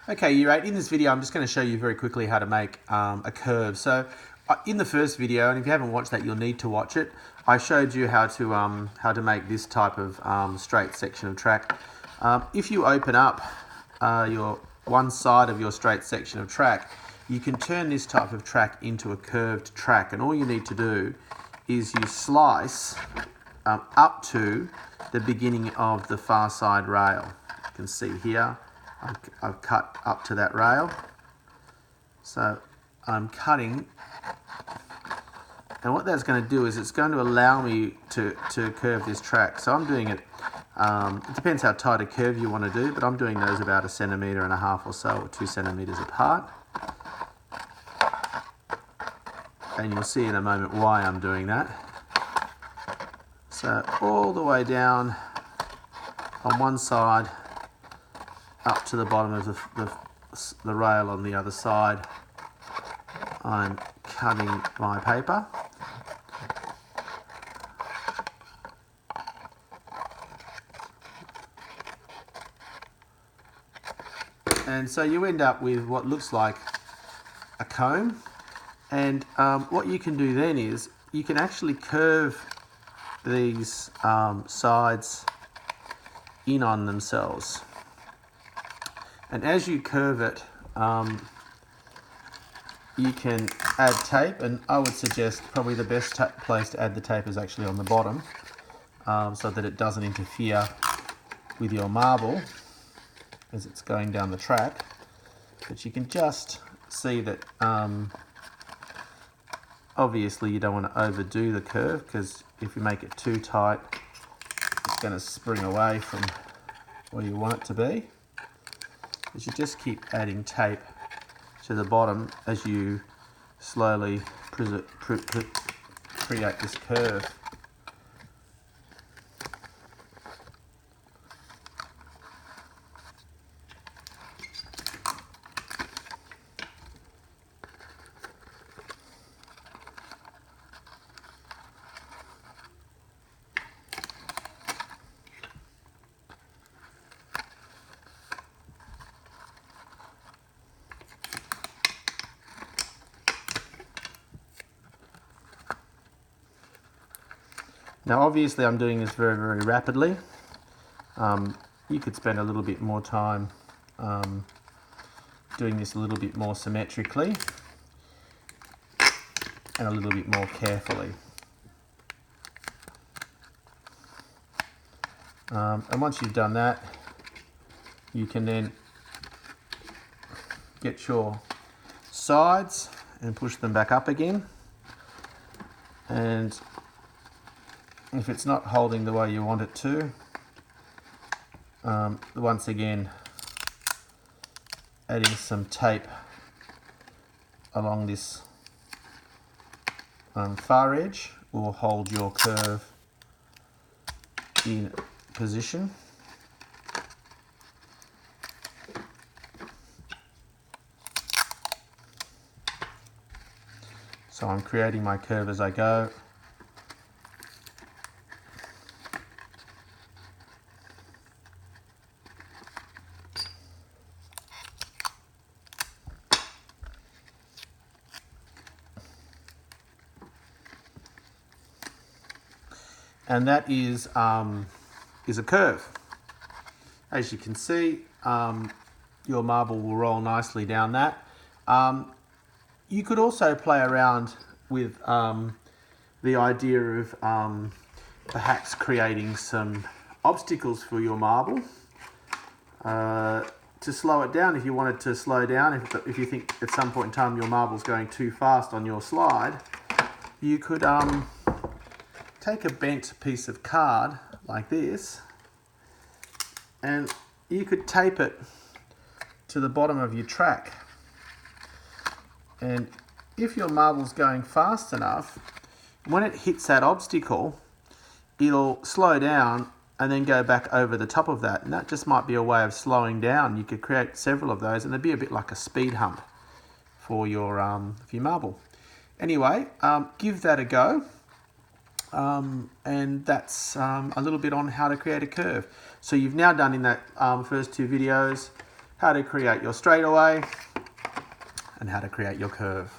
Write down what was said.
Okay, Year 8, in this video I'm just going to show you very quickly how to make a curve. So in the first video, and if you haven't watched that, you'll need to watch it, I showed you how to make this type of straight section of track. If you open up your one side of your straight section of track, you can turn this type of track into a curved track, and all you need to do is you slice up to the beginning of the far side rail. You can see here I've cut up to that rail, so I'm cutting, and what that's going to do is it's going to allow me to curve this track. So I'm doing it, it depends how tight a curve you want to do, but I'm doing those about 1.5 centimeters or so, or 2 centimeters apart. And you'll see in a moment why I'm doing that. So all the way down on one side, up to the bottom of the rail on the other side, I'm cutting my paper. And so you end up with what looks like a comb. And what you can do then is you can actually curve these sides in on themselves. And as you curve it, you can add tape, and I would suggest probably the best place to add the tape is actually on the bottom, so that it doesn't interfere with your marble as it's going down the track. But you can just see that obviously you don't want to overdo the curve, because if you make it too tight, it's going to spring away from where you want it to be. But you just keep adding tape to the bottom as you slowly create this curve. Now obviously I'm doing this very, very rapidly. You could spend a little bit more time doing this a little bit more symmetrically and a little bit more carefully. And once you've done that, you can then get your sides and push them back up again. And if it's not holding the way you want it to, once again, adding some tape along this far edge will hold your curve in position. So I'm creating my curve as I go. And that is a curve. As you can see, your marble will roll nicely down that. You could also play around with the idea of perhaps creating some obstacles for your marble to slow it down. If you wanted to slow down, if you think at some point in time your marble's going too fast on your slide, you could take a bent piece of card like this, and you could tape it to the bottom of your track. And if your marble's going fast enough, when it hits that obstacle, it'll slow down and then go back over the top of that. And that just might be a way of slowing down. You could create several of those, and it'd be a bit like a speed hump for your marble. Anyway, give that a go. And that's a little bit on how to create a curve. So you've now done in that first two videos how to create your straightaway, and how to create your curve.